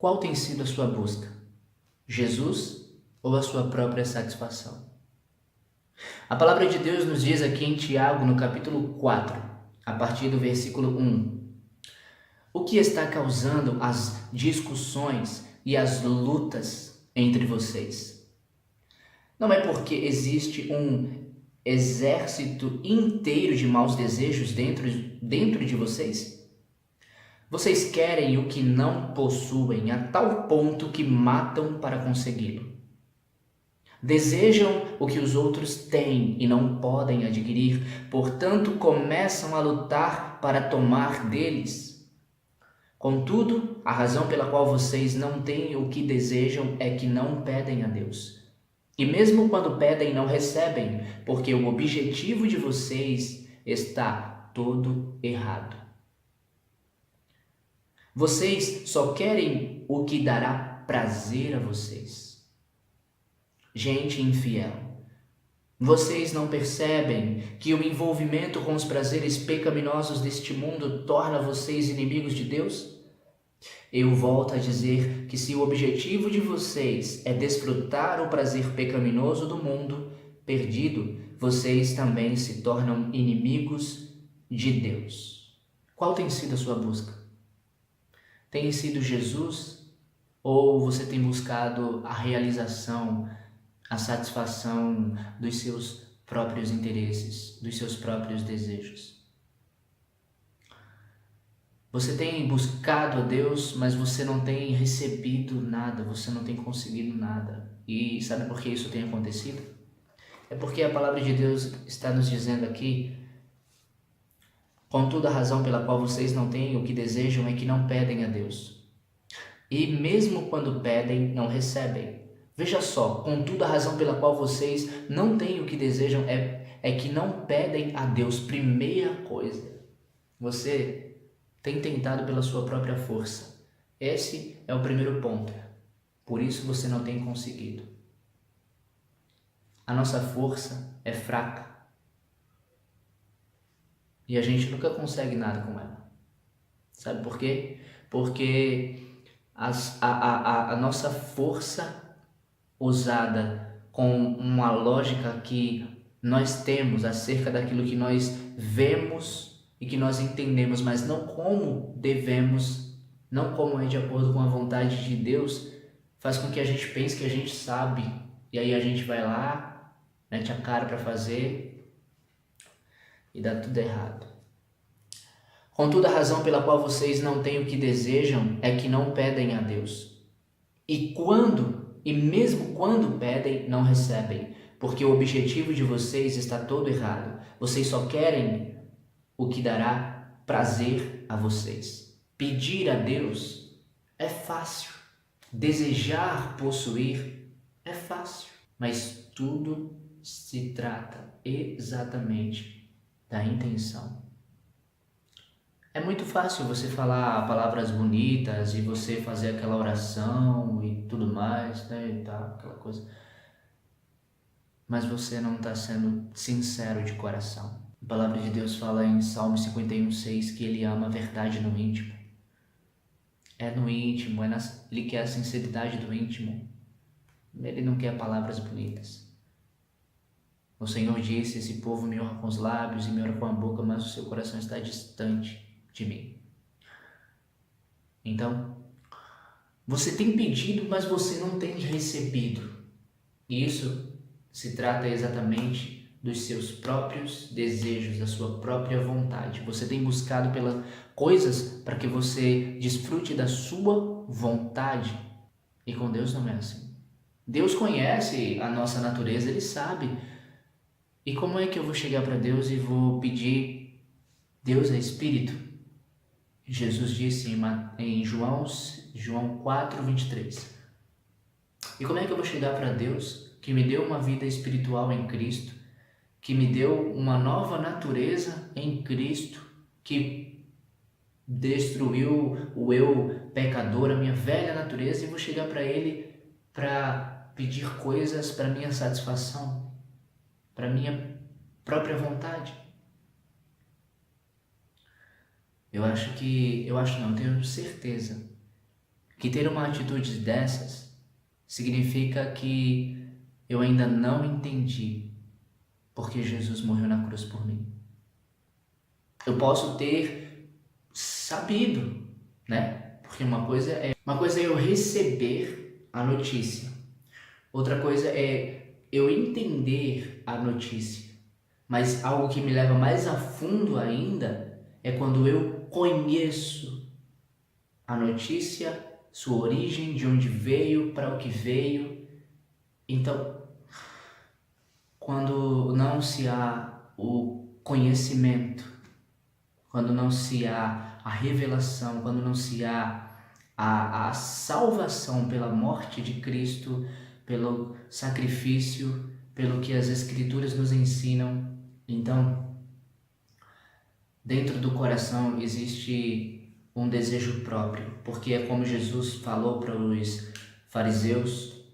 Qual tem sido a sua busca? Jesus ou a sua própria satisfação? A palavra de Deus nos diz aqui em Tiago, no capítulo 4, a partir do versículo 1. O que está causando as discussões e as lutas entre vocês? Não é porque existe um exército inteiro de maus desejos dentro de vocês? Vocês querem o que não possuem a tal ponto que matam para consegui-lo. Desejam o que os outros têm e não podem adquirir, portanto começam a lutar para tomar deles. Contudo, a razão pela qual vocês não têm o que desejam é que não pedem a Deus. E mesmo quando pedem, não recebem, porque o objetivo de vocês está todo errado. Vocês só querem o que dará prazer a vocês. Gente infiel, vocês não percebem que o envolvimento com os prazeres pecaminosos deste mundo torna vocês inimigos de Deus? Eu volto a dizer que se o objetivo de vocês é desfrutar o prazer pecaminoso do mundo perdido, vocês também se tornam inimigos de Deus. Qual tem sido a sua busca? Tem sido Jesus ou você tem buscado a realização, a satisfação dos seus próprios interesses, dos seus próprios desejos? Você tem buscado a Deus, mas você não tem recebido nada, você não tem conseguido nada. E sabe por que isso tem acontecido? É porque a palavra de Deus está nos dizendo aqui: contudo, a razão pela qual vocês não têm o que desejam é que não pedem a Deus. E mesmo quando pedem, não recebem. Veja só, contudo, a razão pela qual vocês não têm o que desejam é que não pedem a Deus. Primeira coisa, você tem tentado pela sua própria força. Esse é o primeiro ponto. Por isso você não tem conseguido. A nossa força é fraca. E a gente nunca consegue nada com ela. Sabe por quê? Porque a nossa força usada com uma lógica que nós temos acerca daquilo que nós vemos e que nós entendemos, mas não como devemos, não como é de acordo com a vontade de Deus, faz com que a gente pense que a gente sabe, e aí a gente vai lá, mete a cara para fazer e dá tudo errado. Contudo, a razão pela qual vocês não têm o que desejam é que não pedem a Deus. E mesmo quando pedem, não recebem, porque o objetivo de vocês está todo errado. Vocês só querem o que dará prazer a vocês. Pedir a Deus é fácil. Desejar possuir é fácil. Mas tudo se trata exatamente da intenção. É muito fácil você falar palavras bonitas e você fazer aquela oração e tudo mais, né, e tal, aquela coisa. Mas você não está sendo sincero de coração. A palavra de Deus fala em Salmo 51:6 que Ele ama a verdade no íntimo. É no íntimo, Ele quer a sinceridade do íntimo. Ele não quer palavras bonitas. O Senhor disse: esse povo me honra com os lábios e me honra com a boca, mas o seu coração está distante de mim. Então, você tem pedido, mas você não tem recebido. E isso se trata exatamente dos seus próprios desejos, da sua própria vontade. Você tem buscado pelas coisas para que você desfrute da sua vontade. E com Deus não é assim. Deus conhece a nossa natureza, Ele sabe. E como é que eu vou chegar para Deus e vou pedir? Deus é Espírito. Jesus disse em João 4:23. E como é que eu vou chegar para Deus, que me deu uma vida espiritual em Cristo, que me deu uma nova natureza em Cristo, que destruiu o eu pecador, a minha velha natureza, e vou chegar para Ele para pedir coisas para minha satisfação, para minha própria vontade? Eu tenho certeza que ter uma atitude dessas significa que eu ainda não entendi porque Jesus morreu na cruz por mim. Eu posso ter sabido, né? Porque uma coisa é eu receber a notícia. Outra coisa é eu entender a notícia. Mas algo que me leva mais a fundo ainda é quando eu conheço a notícia, sua origem, de onde veio, para o que veio. Então, quando não se há o conhecimento, quando não se há a revelação, quando não se há a salvação pela morte de Cristo, pelo sacrifício, pelo que as Escrituras nos ensinam, então, dentro do coração existe um desejo próprio, porque é como Jesus falou para os fariseus,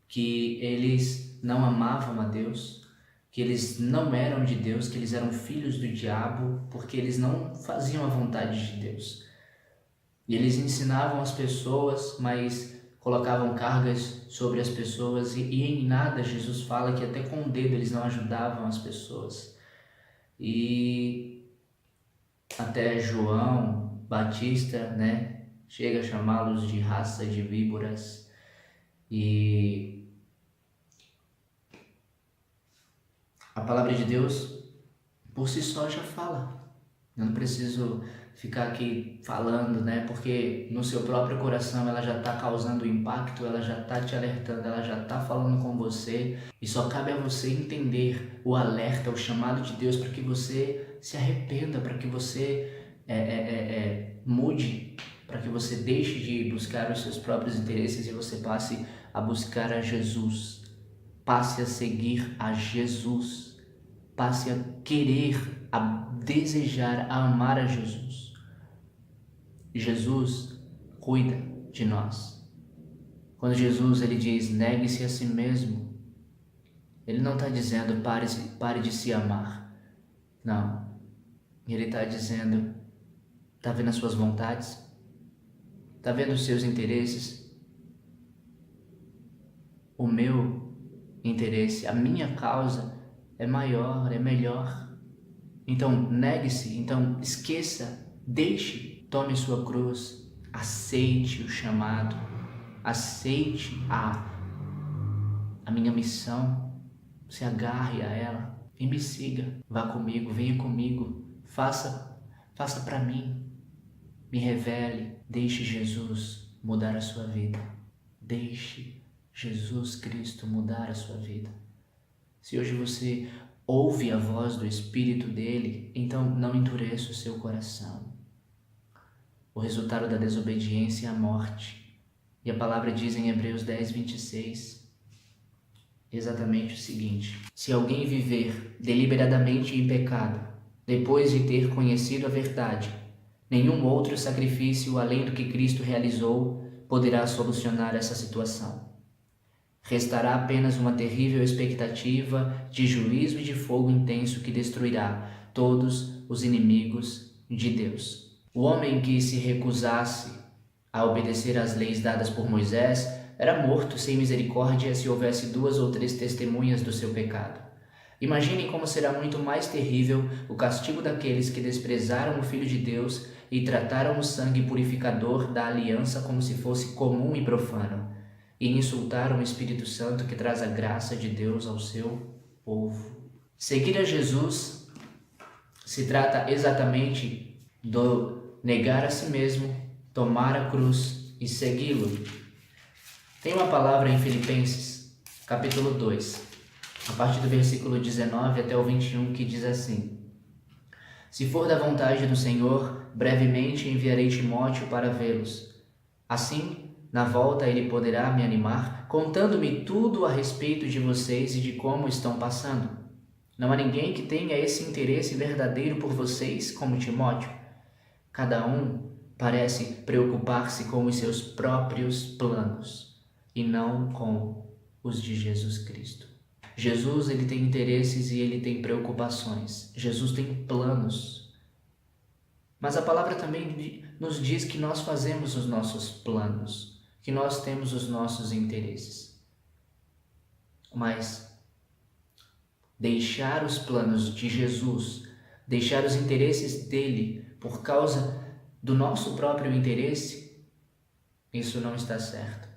que eles não amavam a Deus, que eles não eram de Deus, que eles eram filhos do diabo, porque eles não faziam a vontade de Deus. E eles ensinavam as pessoas, mas colocavam cargas sobre as pessoas e em nada Jesus fala que até com o dedo eles não ajudavam as pessoas. E até João Batista, né, chega a chamá-los de raça de víboras. E a palavra de Deus por si só já fala. Eu não preciso ficar aqui falando, né? Porque no seu próprio coração ela já está causando impacto, ela já está te alertando, ela já está falando com você. E só cabe a você entender o alerta, o chamado de Deus para que você se arrependa, para que você mude, para que você deixe de buscar os seus próprios interesses e você passe a buscar a Jesus. Passe a seguir a Jesus. Passe a querer, a desejar, a amar a Jesus. Jesus cuida de nós. Quando Jesus ele diz, negue-se a si mesmo, ele não está dizendo pare de se amar. Não. Ele está dizendo, está vendo as suas vontades? Está vendo os seus interesses? O meu interesse, a minha causa é maior, é melhor. Então negue-se, então esqueça, deixe, tome sua cruz, aceite o chamado, aceite a minha missão, se agarre a ela e me siga, vá comigo, venha comigo, faça para mim, me revele, deixe Jesus mudar a sua vida, deixe Jesus Cristo mudar a sua vida. Se hoje você ouve a voz do Espírito dele, então não endureça o seu coração. O resultado da desobediência é a morte. E a palavra diz em Hebreus 10, 26, exatamente o seguinte: se alguém viver deliberadamente em pecado, depois de ter conhecido a verdade, nenhum outro sacrifício além do que Cristo realizou poderá solucionar essa situação. Restará apenas uma terrível expectativa de juízo e de fogo intenso que destruirá todos os inimigos de Deus. O homem que se recusasse a obedecer às leis dadas por Moisés era morto sem misericórdia se houvesse 2 ou 3 testemunhas do seu pecado. Imaginem como será muito mais terrível o castigo daqueles que desprezaram o Filho de Deus e trataram o sangue purificador da aliança como se fosse comum e profano, e insultaram o Espírito Santo que traz a graça de Deus ao seu povo. Seguir a Jesus se trata exatamente do negar a si mesmo, tomar a cruz e segui-lo. Tem uma palavra em Filipenses, capítulo 2, a partir do versículo 19 até o 21, que diz assim: se for da vontade do Senhor, brevemente enviarei Timóteo para vê-los. Assim, na volta ele poderá me animar, contando-me tudo a respeito de vocês e de como estão passando. Não há ninguém que tenha esse interesse verdadeiro por vocês como Timóteo. Cada um parece preocupar-se com os seus próprios planos e não com os de Jesus Cristo. Jesus ele tem interesses e ele tem preocupações. Jesus tem planos. Mas a palavra também nos diz que nós fazemos os nossos planos, que nós temos os nossos interesses. Mas deixar os planos de Jesus, deixar os interesses dele por causa do nosso próprio interesse, isso não está certo.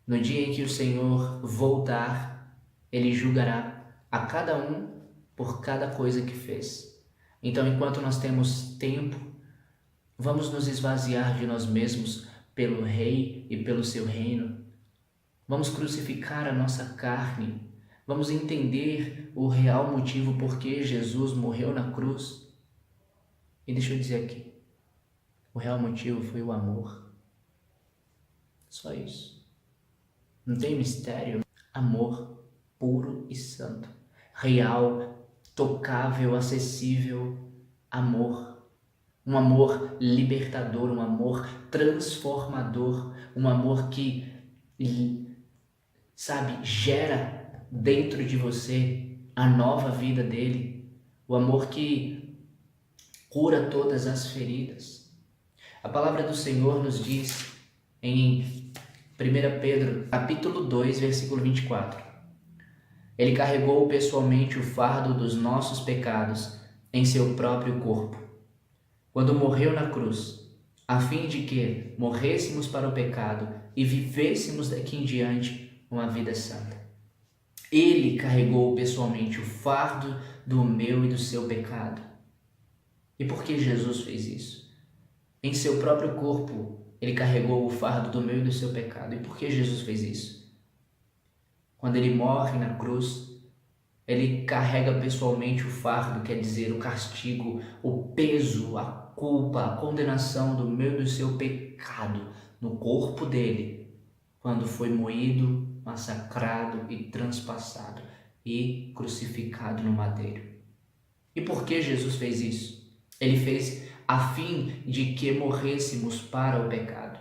No dia em que o Senhor voltar, ele julgará a cada um por cada coisa que fez. Então, enquanto nós temos tempo, vamos nos esvaziar de nós mesmos pelo Rei e pelo seu reino. Vamos crucificar a nossa carne. Vamos entender o real motivo por que Jesus morreu na cruz. E deixa eu dizer aqui, o real motivo foi o amor. Só isso. Não tem mistério. Amor puro e santo. Real, tocável, acessível. Amor. Um amor libertador, um amor transformador. Um amor que, gera dentro de você a nova vida dele. O amor que cura todas as feridas. A palavra do Senhor nos diz em 1 Pedro, capítulo 2, versículo 24. Ele carregou pessoalmente o fardo dos nossos pecados em seu próprio corpo, quando morreu na cruz, a fim de que morrêssemos para o pecado e vivêssemos daqui em diante uma vida santa. Ele carregou pessoalmente o fardo do meu e do seu pecado. E por que Jesus fez isso? Em seu próprio corpo, ele carregou o fardo do meu e do seu pecado. E por que Jesus fez isso? Quando ele morre na cruz, ele carrega pessoalmente o fardo, quer dizer, o castigo, o peso, a culpa, a condenação do meu e do seu pecado no corpo dele, quando foi moído, massacrado e transpassado e crucificado no madeiro. E por que Jesus fez isso? Ele fez a fim de que morrêssemos para o pecado.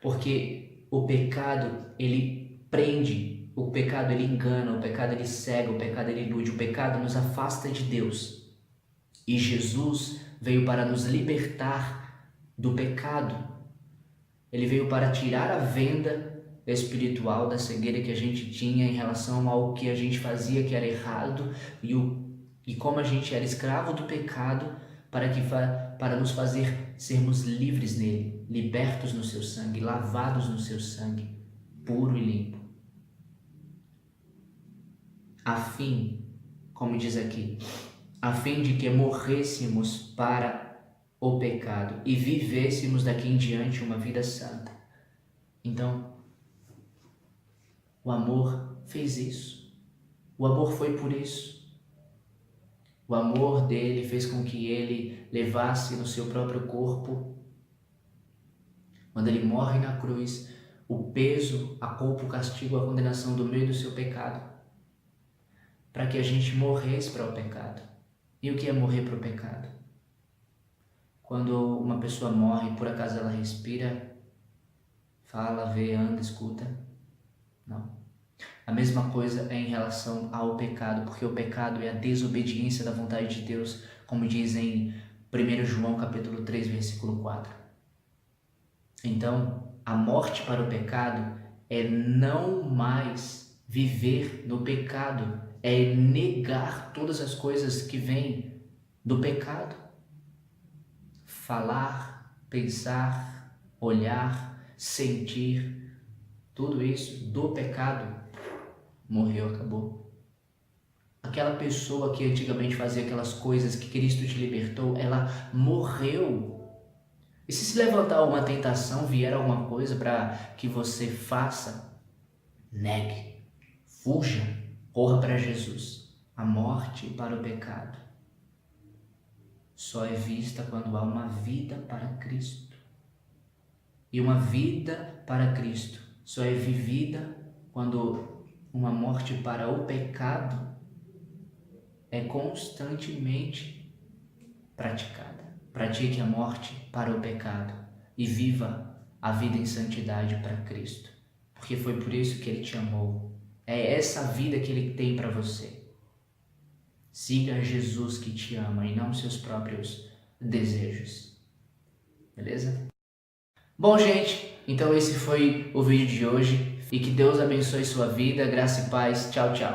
Porque o pecado, ele prende, o pecado ele engana, o pecado ele cega, o pecado ele ilude, o pecado nos afasta de Deus. E Jesus veio para nos libertar do pecado. Ele veio para tirar a venda espiritual da cegueira que a gente tinha em relação ao que a gente fazia que era errado e como a gente era escravo do pecado, para nos fazer sermos livres nele, libertos no seu sangue, lavados no seu sangue, puro e limpo. A fim, como diz aqui, a fim de que morrêssemos para o pecado e vivêssemos daqui em diante uma vida santa. Então, o amor fez isso. O amor foi por isso. O amor dele fez com que ele levasse no seu próprio corpo, quando ele morre na cruz, o peso, a culpa, o castigo, a condenação do meu e do seu pecado, para que a gente morresse para o pecado. E o que é morrer para o pecado? Quando uma pessoa morre, por acaso ela respira, fala, vê, anda, escuta? Não. A mesma coisa é em relação ao pecado, porque o pecado é a desobediência da vontade de Deus, como diz em 1 João capítulo 3, versículo 4. Então, a morte para o pecado é não mais viver no pecado, é negar todas as coisas que vêm do pecado. Falar, pensar, olhar, sentir, tudo isso do pecado morreu, acabou. Aquela pessoa que antigamente fazia aquelas coisas que Cristo te libertou, ela morreu. E se levantar uma tentação, vier alguma coisa para que você faça, negue, fuja, corra para Jesus. A morte para o pecado só é vista quando há uma vida para Cristo. E uma vida para Cristo só é vivida quando uma morte para o pecado é constantemente praticada. Pratique a morte para o pecado e viva a vida em santidade para Cristo, porque foi por isso que Ele te amou. É essa vida que Ele tem para você. Siga Jesus que te ama e não seus próprios desejos. beleza? Bom, gente, então esse foi o vídeo de hoje e que Deus abençoe sua vida, graça e paz. Tchau, tchau.